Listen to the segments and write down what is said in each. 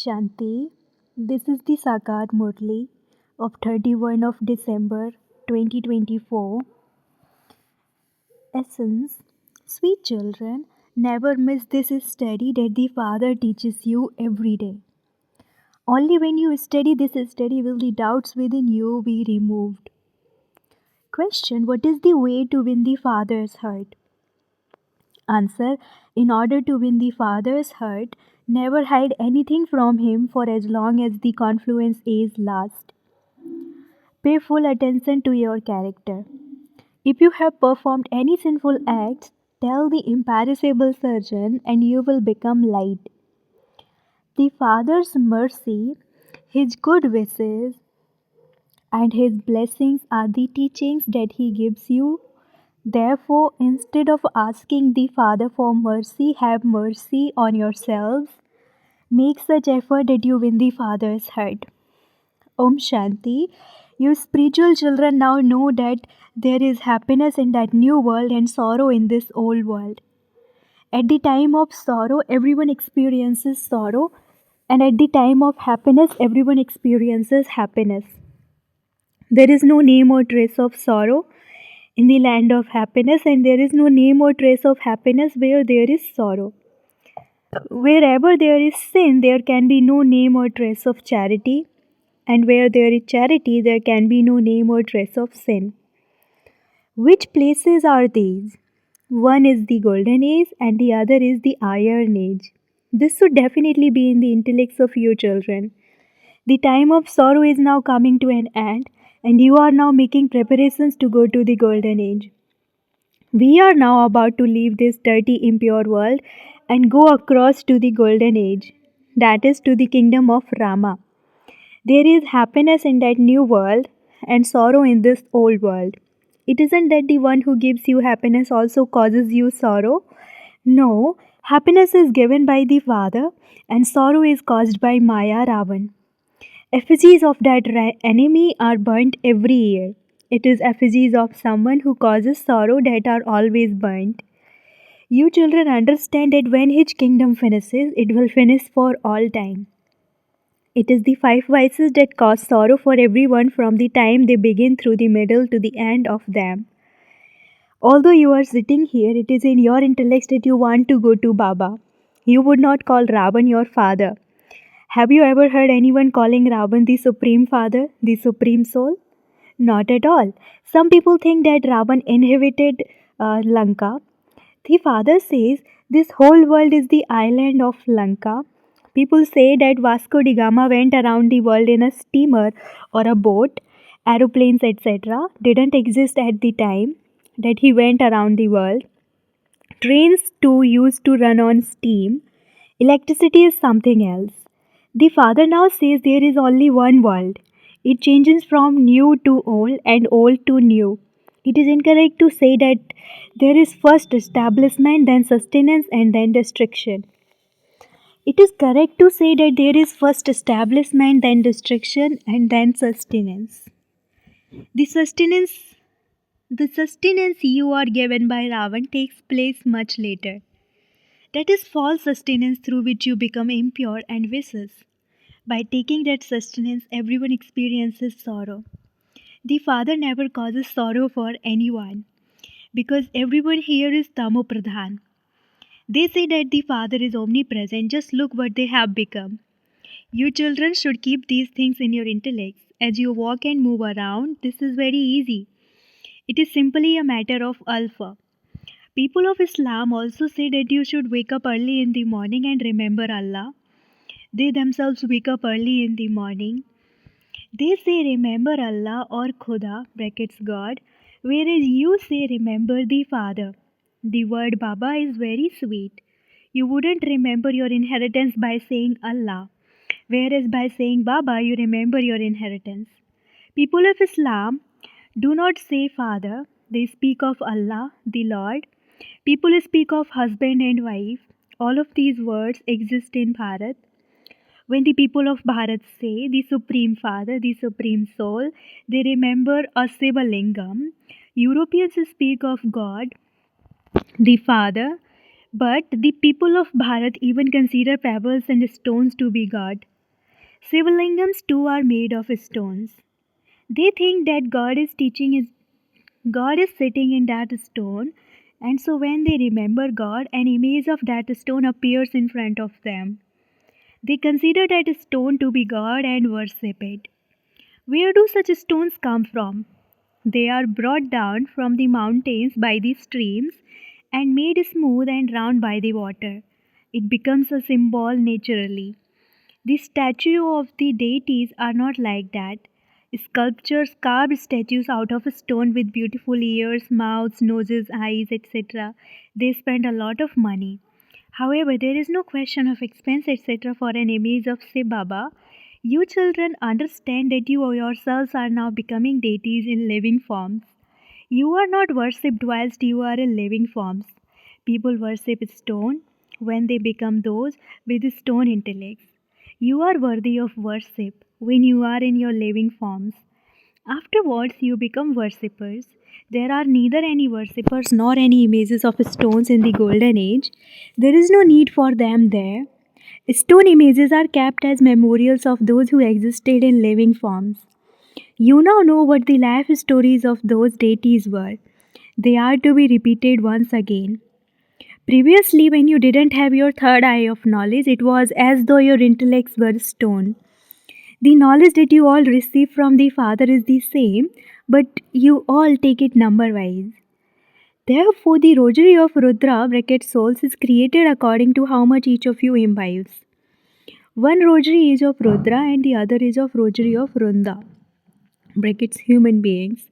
Shanti, this is the Sakar Murli of 31 of December 2024. Essence, sweet children, never miss this study that the Father teaches you every day. Only when you study this study will the doubts within you be removed. Question, what is the way to win the Father's heart? Answer, in order to win the Father's heart, never hide anything from him for as long as the confluence is last. Pay full attention to your character. If you have performed any sinful acts, tell the imperishable surgeon and you will become light. The Father's mercy, His good wishes, and His blessings are the teachings that He gives you. Therefore, instead of asking the Father for mercy, have mercy on yourselves. Make such effort that you win the Father's heart. Om Shanti. You spiritual children now know that there is happiness in that new world and sorrow in this old world. At the time of sorrow, everyone experiences sorrow, and at the time of happiness, everyone experiences happiness. There is no name or trace of sorrow in the land of happiness, and there is no name or trace of happiness where there is sorrow. Wherever there is sin, there can be no name or trace of charity, and where there is charity, there can be no name or trace of sin. Which places are these? One is the golden age and the other is the iron age. This should definitely be in the intellects of you children. The time of sorrow is now coming to an end, and you are now making preparations to go to the golden age. We are now about to leave this dirty, impure world and go across to the golden age, that is, to the kingdom of Rama. There is happiness in that new world and sorrow in this old world. It isn't that the one who gives you happiness also causes you sorrow. No, happiness is given by the Father and sorrow is caused by Maya Ravan. Effigies of that enemy are burnt every year. It is effigies of someone who causes sorrow that are always burnt. You children understand that when his kingdom finishes, it will finish for all time. It is the five vices that cause sorrow for everyone from the time they begin through the middle to the end of them. Although you are sitting here, it is in your intellect that you want to go to Baba. You would not call Ravan your father. Have you ever heard anyone calling Ravan the Supreme Father, the Supreme Soul? Not at all. Some people think that Ravan inhabited Lanka. The father says this whole world is the island of Lanka. People say that Vasco da Gama went around the world in a steamer or a boat. Aeroplanes, etc., didn't exist at the time that he went around the world. Trains too used to run on steam. Electricity is something else. The father now says there is only one world. It changes from new to old and old to new. It is incorrect to say that there is first establishment, then sustenance, and then destruction. It is correct to say that there is first establishment, then destruction, and then sustenance. The sustenance, the sustenance you are given by Ravan takes place much later. That is false sustenance through which you become impure and vicious. By taking that sustenance, everyone experiences sorrow. The Father never causes sorrow for anyone because everyone here is Tamo Pradhan. They say that the Father is omnipresent. Just look what they have become. You children should keep these things in your intellects. As you walk and move around, this is very easy. It is simply a matter of alpha. People of Islam also say that you should wake up early in the morning and remember Allah. They themselves wake up early in the morning. They say remember Allah or Khuda brackets God, whereas you say remember the Father. The word Baba is very sweet. You wouldn't remember your inheritance by saying Allah, whereas by saying Baba you remember your inheritance. People of Islam do not say Father, they speak of Allah, the Lord. People speak of husband and wife. All of these words exist in Bharat. When the people of Bharat say the Supreme Father, the Supreme Soul, they remember a Lingam. Europeans speak of God, the Father, but the people of Bharat even consider pebbles and stones to be God. Sivalingams too are made of stones. They think that God is sitting in that stone, and so when they remember God, an image of that stone appears in front of them. They consider that stone to be God and worship it. Where do such stones come from? They are brought down from the mountains by the streams and made smooth and round by the water. It becomes a symbol naturally. The statue of the deities are not like that. Sculptures carved statues out of stone with beautiful ears, mouths, noses, eyes, etc. They spend a lot of money. However, there is no question of expense, etc. for an image of Shiv Baba. You children understand that you yourselves are now becoming deities in living forms. You are not worshipped whilst you are in living forms. People worship stone when they become those with stone intellects. You are worthy of worship when you are in your living forms. Afterwards, you become worshippers. There are neither any worshippers nor any images of stones in the golden age. There is no need for them there. Stone images are kept as memorials of those who existed in living forms. You now know what the life stories of those deities were. They are to be repeated once again. Previously, when you didn't have your third eye of knowledge, it was as though your intellects were stone. The knowledge that you all receive from the Father is the same, but you all take it number wise. Therefore, the rosary of Rudra bracket souls is created according to how much each of you imbibes. One rosary is of Rudra and the other is of rosary of Runda brackets human beings.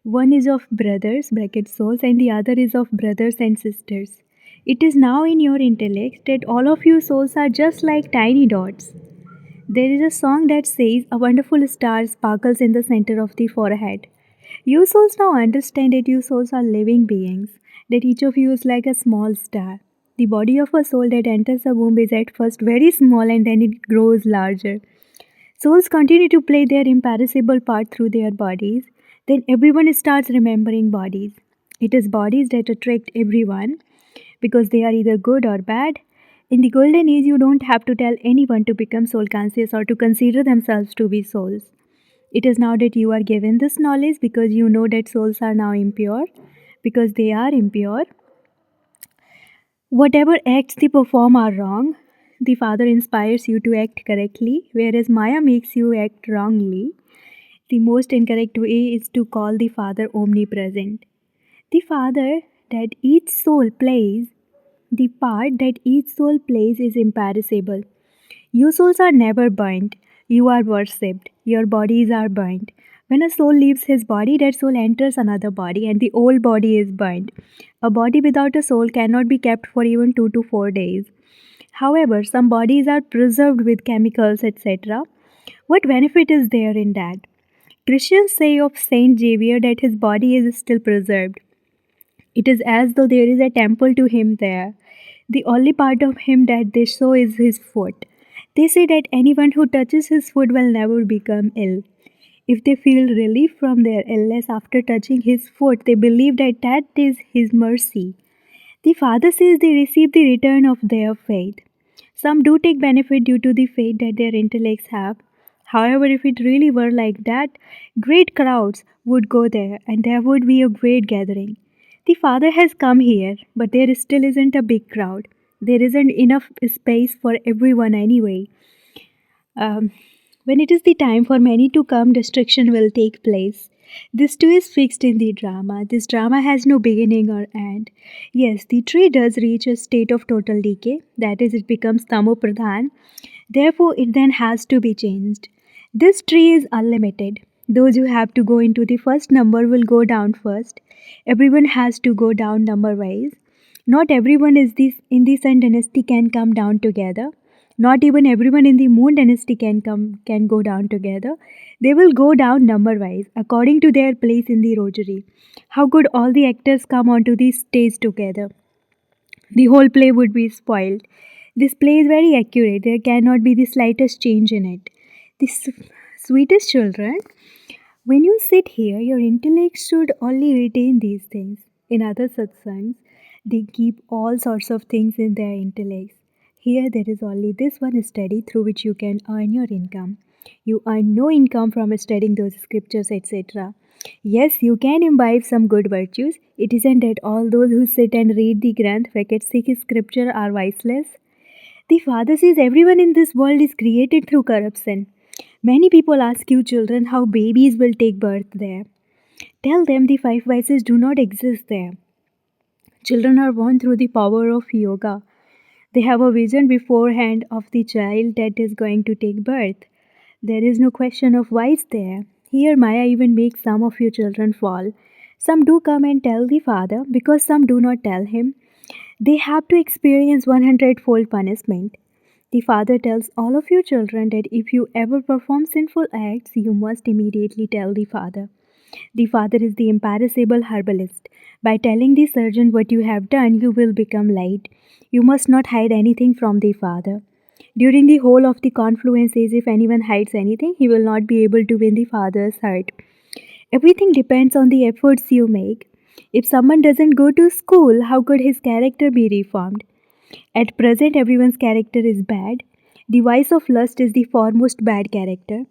One is of brothers bracket souls and the other is of brothers and sisters. It is now in your intellect that all of you souls are just like tiny dots. There is a song that says, "A wonderful star sparkles in the center of the forehead." You souls now understand that you souls are living beings, that each of you is like a small star. The body of a soul that enters a womb is at first very small and then it grows larger. Souls continue to play their imperishable part through their bodies. Then everyone starts remembering bodies. It is bodies that attract everyone because they are either good or bad. In the golden age, you don't have to tell anyone to become soul conscious or to consider themselves to be souls. It is now that you are given this knowledge because you know that souls are now impure. Because they are impure, whatever acts they perform are wrong. The Father inspires you to act correctly, whereas Maya makes you act wrongly. The most incorrect way is to call the Father omnipresent. The Father that each soul plays, the part that each soul plays is imperishable. You souls are never burnt. You are worshipped. Your bodies are burnt. When a soul leaves his body, that soul enters another body and the old body is burnt. A body without a soul cannot be kept for even 2 to 4 days. However, some bodies are preserved with chemicals, etc. What benefit is there in that? Christians say of Saint Xavier that his body is still preserved. It is as though there is a temple to him there. The only part of him that they show is his foot. They say that anyone who touches his foot will never become ill. If they feel relief from their illness after touching his foot, they believe that that is his mercy. The Father says they receive the return of their faith. Some do take benefit due to the faith that their intellects have. However, if it really were like that, great crowds would go there and there would be a great gathering. The Father has come here, but there still isn't a big crowd. There isn't enough space for everyone anyway. Um, when it is the time for many to come, destruction will take place. This too is fixed in the drama. This drama has no beginning or end. Yes, the tree does reach a state of total decay, that is, it becomes tamopradhan. Therefore, it then has to be changed. This tree is unlimited. Those who have to go into the first number will go down first. Everyone has to go down number wise. Not everyone is this in the Sun dynasty can come down together. Not even everyone in the Moon dynasty can go down together. They will go down number wise according to their place in the rosary. How could all the actors come onto the stage together? The whole play would be spoiled. This play is very accurate. There cannot be the slightest change in it. The sweetest children, when you sit here, your intellect should only retain these things. In other satsangs, they keep all sorts of things in their intellects. Here there is only this one study through which you can earn your income. You earn no income from studying those scriptures, etc. Yes, you can imbibe some good virtues. It isn't that all those who sit and read the Granth Sikh scripture are viceless. The Father says everyone in this world is created through corruption. Many people ask you, children, how babies will take birth there. Tell them the five vices do not exist there. Children are born through the power of yoga. They have a vision beforehand of the child that is going to take birth. There is no question of vice there. Here, Maya even makes some of your children fall. Some do come and tell the father because some do not tell him. They have to experience 100-fold punishment. The father tells all of your children that if you ever perform sinful acts, you must immediately tell the father. The father is the imperishable herbalist. By telling the surgeon what you have done, you will become light. You must not hide anything from the father. During the whole of the confluences, if anyone hides anything, he will not be able to win the father's heart. Everything depends on the efforts you make. If someone doesn't go to school, how could his character be reformed? At present, everyone's character is bad. The vice of lust is the foremost bad character.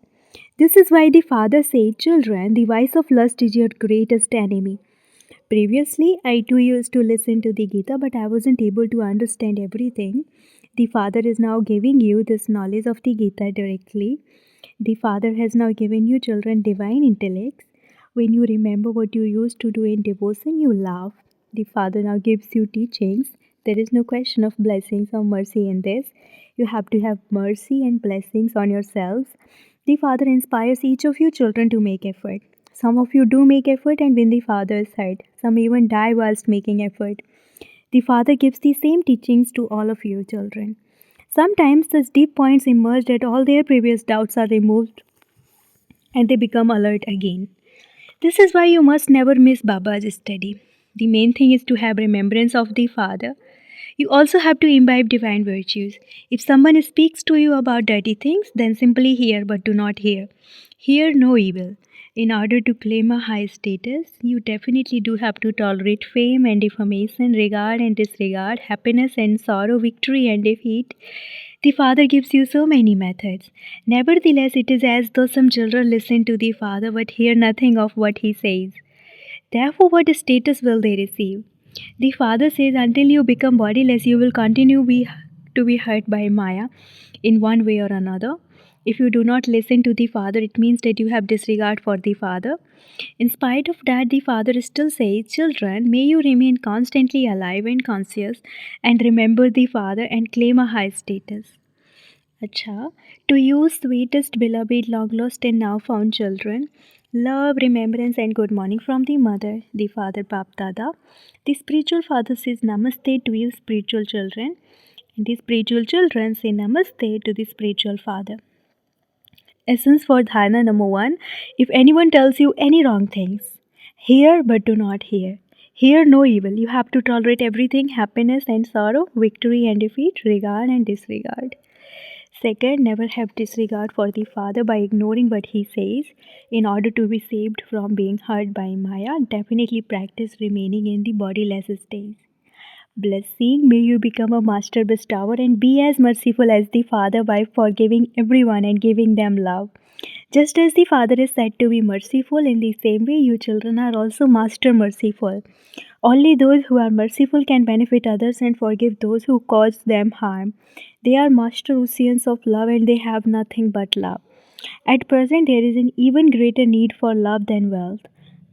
This is why the father said, children, the vice of lust is your greatest enemy. Previously, I too used to listen to the Gita, but I wasn't able to understand everything. The Father is now giving you this knowledge of the Gita directly. The Father has now given you children divine intellects. When you remember what you used to do in devotion, you laugh. The Father now gives you teachings. There is no question of blessings or mercy in this. You have to have mercy and blessings on yourselves. The Father inspires each of you children to make effort. Some of you do make effort and win the Father's heart. Some even die whilst making effort. The Father gives the same teachings to all of you children. Sometimes such deep points emerge that all their previous doubts are removed and they become alert again. This is why you must never miss Baba's study. The main thing is to have remembrance of the Father. You also have to imbibe divine virtues. If someone speaks to you about dirty things, then simply hear but do not hear. Hear no evil. In order to claim a high status, you definitely do have to tolerate fame and defamation, regard and disregard, happiness and sorrow, victory and defeat. The Father gives you so many methods. Nevertheless, it is as though some children listen to the Father but hear nothing of what he says. Therefore, what status will they receive? The Father says, until you become bodiless, you will continue to be hurt by Maya in one way or another. If you do not listen to the Father, it means that you have disregard for the Father. In spite of that, the Father still says, children, may you remain constantly alive and conscious and remember the Father and claim a high status. Acha, to you sweetest beloved long lost and now found children, love, remembrance and good morning from the mother, the father Bap Dada. The spiritual father says namaste to you spiritual children, and the spiritual children say namaste to the spiritual father. Essence for dharana number 1. If anyone tells you any wrong things, hear but do not hear. Hear no evil. You have to tolerate everything, happiness and sorrow, victory and defeat, regard and disregard. Second, never have disregard for the Father by ignoring what he says. In order to be saved from being hurt by Maya, definitely practice remaining in the bodiless state. Blessing, may you become a master bestower and be as merciful as the Father by forgiving everyone and giving them love. Just as the Father is said to be merciful, in the same way you children are also master merciful. Only those who are merciful can benefit others and forgive those who cause them harm. They are master oceans of love and they have nothing but love. At present, there is an even greater need for love than wealth.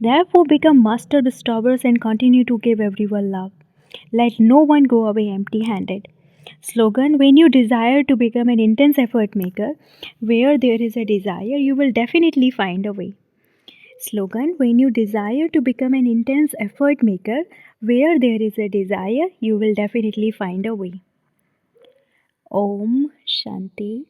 Therefore, become master bestowers and continue to give everyone love. Let no one go away empty handed. Slogan, when you desire to become an intense effort maker, where there is a desire, you will definitely find a way. Slogan, when you desire to become an intense effort maker, where there is a desire, you will definitely find a way. Om Shanti.